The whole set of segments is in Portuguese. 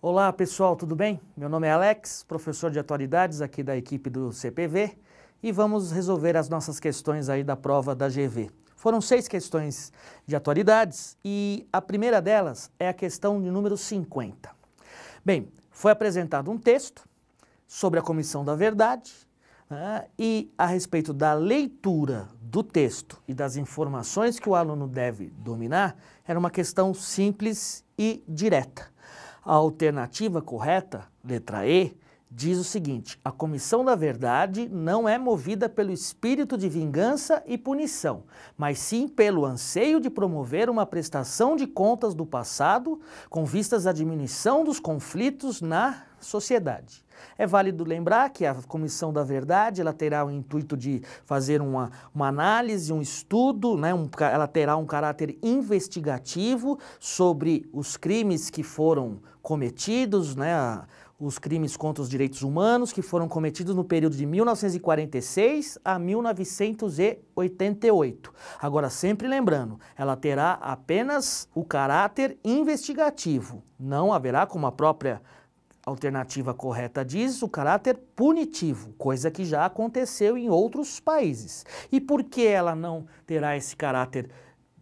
Olá pessoal, tudo bem? Meu nome é Alex, professor de atualidades aqui da equipe do CPV e vamos resolver as nossas questões aí da prova da GV. Foram 6 questões de atualidades e a primeira delas é a questão de número 50. Bem, foi apresentado um texto sobre a Comissão da Verdade, né, e a respeito da leitura do texto e das informações que o aluno deve dominar, era uma questão simples e direta. A alternativa correta, letra E, diz o seguinte: a Comissão da Verdade não é movida pelo espírito de vingança e punição, mas sim pelo anseio de promover uma prestação de contas do passado com vistas à diminuição dos conflitos na sociedade. É válido lembrar que a Comissão da Verdade ela terá o intuito de fazer uma análise, um estudo, né, ela terá um caráter investigativo sobre os crimes que foram cometidos, né, os crimes contra os direitos humanos que foram cometidos no período de 1946 a 1988. Agora, sempre lembrando, ela terá apenas o caráter investigativo, não haverá, como a própria alternativa correta diz, o caráter punitivo, coisa que já aconteceu em outros países. E por que ela não terá esse caráter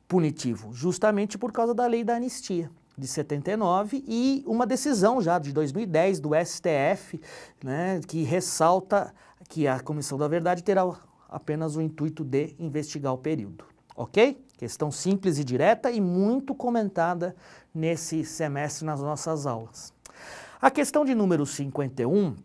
punitivo? Justamente por causa da lei da anistia de 79 e uma decisão já de 2010 do STF, né, que ressalta que a Comissão da Verdade terá apenas o intuito de investigar o período. Ok? Questão simples e direta e muito comentada nesse semestre nas nossas aulas. A questão de número 51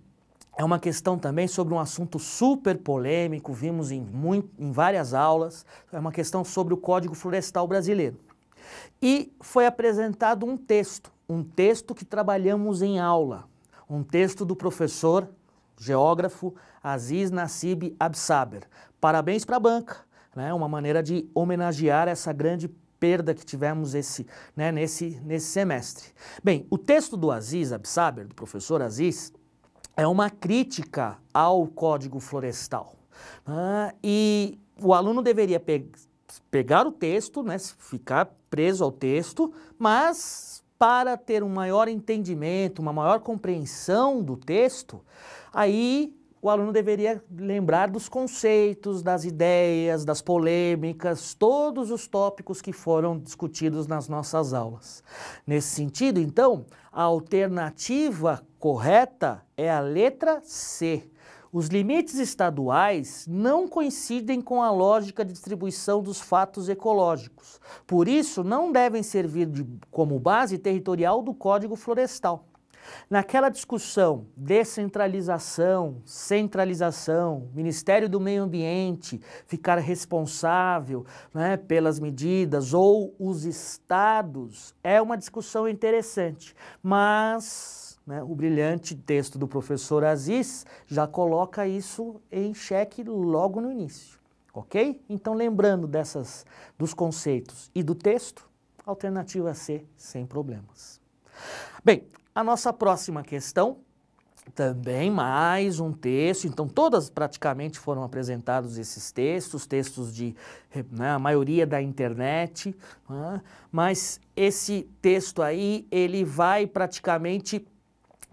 é uma questão também sobre um assunto super polêmico, vimos em várias aulas, é uma questão sobre o Código Florestal Brasileiro. E foi apresentado um texto que trabalhamos em aula, um texto do professor, geógrafo Aziz Nassib Absaber. Parabéns para a banca, né? Uma maneira de homenagear essa grande perda que tivemos nesse semestre. Bem, o texto do Aziz Absaber, do professor Aziz, é uma crítica ao Código Florestal. E o aluno deveria pegar o texto, né, ficar preso ao texto, mas para ter um maior entendimento, uma maior compreensão do texto, aí o aluno deveria lembrar dos conceitos, das ideias, das polêmicas, todos os tópicos que foram discutidos nas nossas aulas. Nesse sentido, então, a alternativa correta é a letra C. Os limites estaduais não coincidem com a lógica de distribuição dos fatos ecológicos. Por isso, não devem servir como base territorial do Código Florestal. Naquela discussão, descentralização, centralização, Ministério do Meio Ambiente ficar responsável, né, pelas medidas ou os estados, é uma discussão interessante, mas o brilhante texto do professor Aziz já coloca isso em xeque logo no início, ok? Então, lembrando dos conceitos e do texto, alternativa C, sem problemas. Bem, a nossa próxima questão, também mais um texto, então todas praticamente foram apresentados esses textos de, né, a maioria da internet, né, mas esse texto aí, ele vai praticamente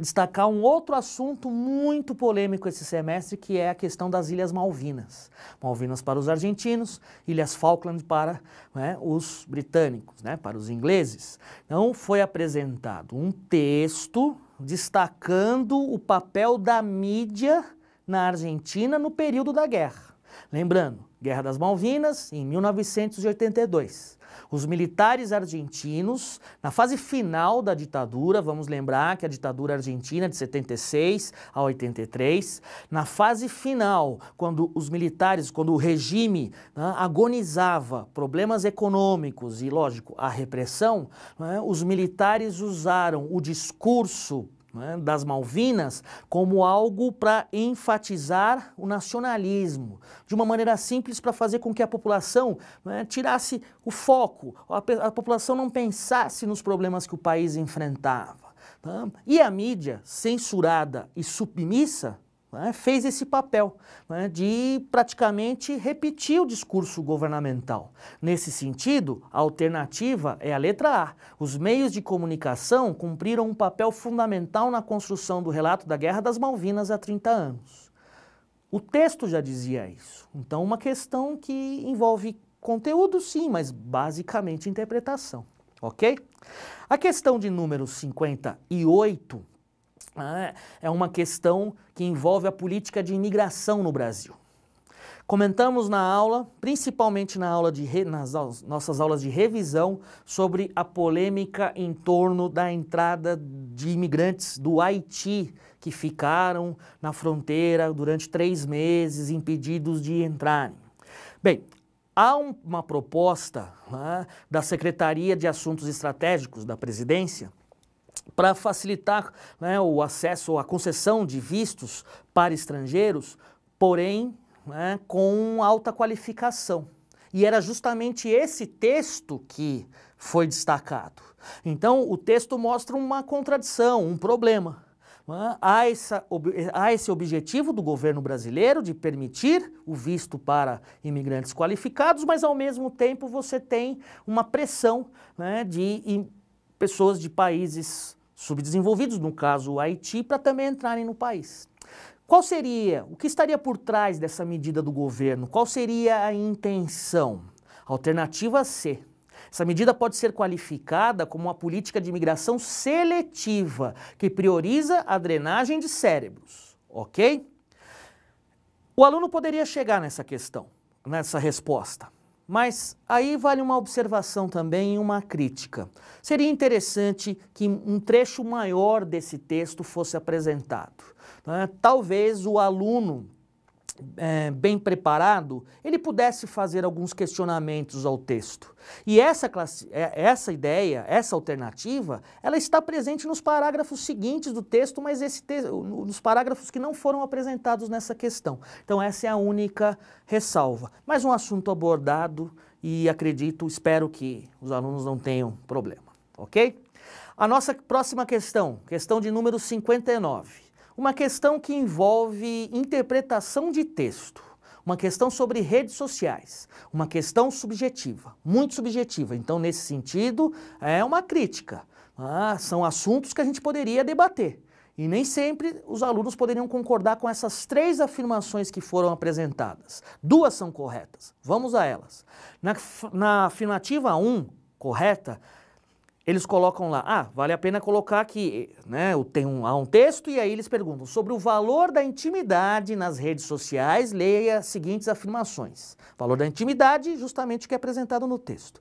destacar um outro assunto muito polêmico esse semestre, que é a questão das Ilhas Malvinas. Malvinas para os argentinos, Ilhas Falkland para, né, os britânicos, né, para os ingleses. Então foi apresentado um texto destacando o papel da mídia na Argentina no período da guerra. Lembrando, Guerra das Malvinas em 1982. Os militares argentinos, na fase final da ditadura, vamos lembrar que a ditadura argentina de 76 a 83, na fase final, quando o regime, né, agonizava problemas econômicos e, lógico, a repressão, né, os militares usaram o discurso, né, das Malvinas como algo para enfatizar o nacionalismo, de uma maneira simples para fazer com que a população, né, tirasse o foco, a população não pensasse nos problemas que o país enfrentava. Tá? E a mídia, censurada e submissa, né, fez esse papel, né, de praticamente repetir o discurso governamental. Nesse sentido, a alternativa é a letra A. Os meios de comunicação cumpriram um papel fundamental na construção do relato da Guerra das Malvinas há 30 anos. O texto já dizia isso. Então, uma questão que envolve conteúdo, sim, mas basicamente interpretação. Ok? A questão de número 58 é uma questão que envolve a política de imigração no Brasil. Comentamos na aula, principalmente nas nossas aulas de revisão, sobre a polêmica em torno da entrada de imigrantes do Haiti, que ficaram na fronteira durante 3 meses, impedidos de entrarem. Bem, há uma proposta, né, da Secretaria de Assuntos Estratégicos da Presidência para facilitar, né, o acesso, a concessão de vistos para estrangeiros, porém, né, com alta qualificação. E era justamente esse texto que foi destacado. Então, o texto mostra uma contradição, um problema. Há esse objetivo do governo brasileiro de permitir o visto para imigrantes qualificados, mas ao mesmo tempo você tem uma pressão, né, de pessoas de países subdesenvolvidos, no caso o Haiti, para também entrarem no país. O que estaria por trás dessa medida do governo? Qual seria a intenção? Alternativa C. Essa medida pode ser qualificada como uma política de imigração seletiva, que prioriza a drenagem de cérebros, ok? O aluno poderia chegar nessa questão, nessa resposta, mas aí vale uma observação também e uma crítica. Seria interessante que um trecho maior desse texto fosse apresentado, né? Talvez o aluno bem preparado, ele pudesse fazer alguns questionamentos ao texto. E essa ideia, essa alternativa, ela está presente nos parágrafos seguintes do texto, mas nos parágrafos que não foram apresentados nessa questão. Então essa é a única ressalva. Mais um assunto abordado e espero que os alunos não tenham problema, ok? A nossa próxima questão de número 59. Uma questão que envolve interpretação de texto, uma questão sobre redes sociais, uma questão subjetiva, muito subjetiva. Então, nesse sentido, é uma crítica. São assuntos que a gente poderia debater. E nem sempre os alunos poderiam concordar com essas 3 afirmações que foram apresentadas. 2 são corretas. Vamos a elas. Na afirmativa 1, correta, eles colocam lá, vale a pena colocar aqui, né, há um texto e aí eles perguntam sobre o valor da intimidade nas redes sociais, leia as seguintes afirmações. Valor da intimidade, justamente o que é apresentado no texto.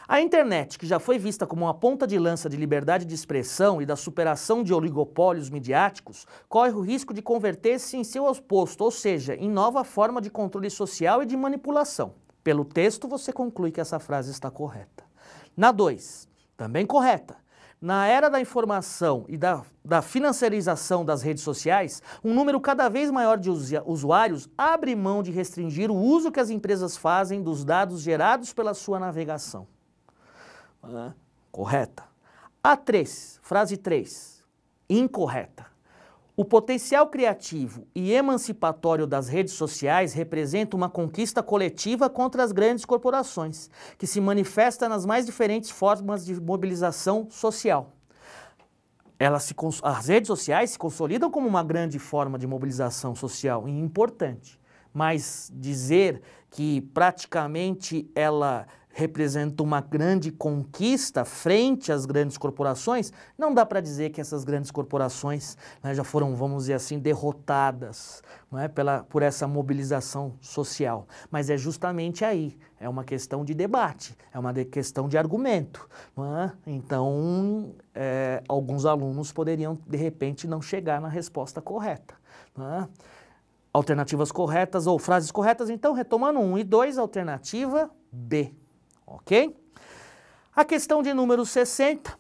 A internet, que já foi vista como uma ponta de lança de liberdade de expressão e da superação de oligopólios midiáticos, corre o risco de converter-se em seu oposto, ou seja, em nova forma de controle social e de manipulação. Pelo texto, você conclui que essa frase está correta. Na 2, também correta. Na era da informação e da financiarização das redes sociais, um número cada vez maior de usuários abre mão de restringir o uso que as empresas fazem dos dados gerados pela sua navegação. Correta. A3, frase 3, incorreta. O potencial criativo e emancipatório das redes sociais representa uma conquista coletiva contra as grandes corporações, que se manifesta nas mais diferentes formas de mobilização social. As redes sociais se consolidam como uma grande forma de mobilização social, e importante, mas dizer que praticamente ela representa uma grande conquista frente às grandes corporações, não dá para dizer que essas grandes corporações, né, já foram, vamos dizer assim, derrotadas, não é, por essa mobilização social. Mas é justamente aí, é uma questão de debate, é uma questão de argumento. Não é? Então, alguns alunos poderiam, de repente, não chegar na resposta correta. Não é? Alternativas corretas ou frases corretas, então, retomando 1 e 2, alternativa B. Ok? A questão de número 60,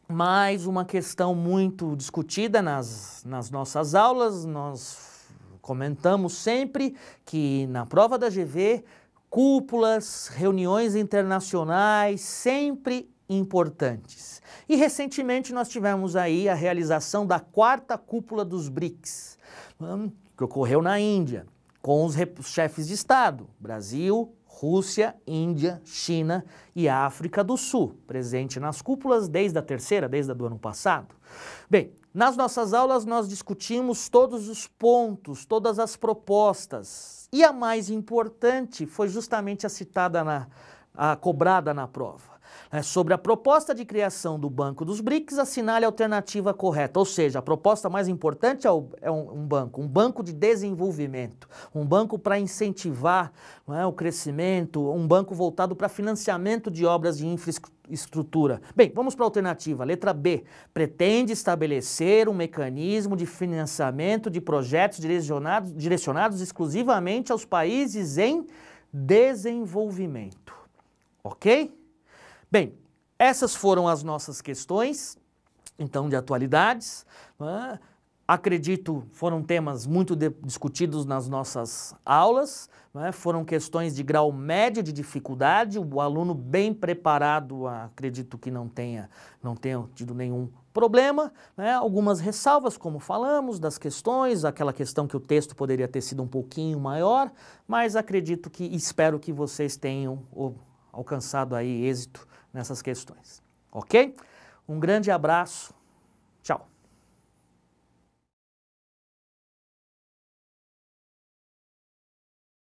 mais uma questão muito discutida nas nossas aulas. Nós comentamos sempre que na prova da GV, cúpulas, reuniões internacionais, sempre importantes. E recentemente nós tivemos aí a realização da 4ª cúpula dos BRICS. que ocorreu na Índia, com os chefes de Estado, Brasil, Rússia, Índia, China e África do Sul, presente nas cúpulas desde a terceira, desde a do ano passado. Bem, nas nossas aulas nós discutimos todos os pontos, todas as propostas, e a mais importante foi justamente a citada, a cobrada na prova. Sobre a proposta de criação do Banco dos BRICS, assinale a alternativa correta, ou seja, a proposta mais importante é um banco de desenvolvimento, um banco para incentivar, não é, o crescimento, um banco voltado para financiamento de obras de infraestrutura. Bem, vamos para a alternativa, letra B, pretende estabelecer um mecanismo de financiamento de projetos direcionados exclusivamente aos países em desenvolvimento, ok? Bem, essas foram as nossas questões, então, de atualidades, né? Acredito foram temas muito discutidos nas nossas aulas, né? Foram questões de grau médio de dificuldade, o aluno bem preparado, acredito que não tenha tido nenhum problema, né? Algumas ressalvas, como falamos, das questões, aquela questão que o texto poderia ter sido um pouquinho maior, mas acredito que, espero que vocês tenham alcançado aí êxito nessas questões, ok? Um grande abraço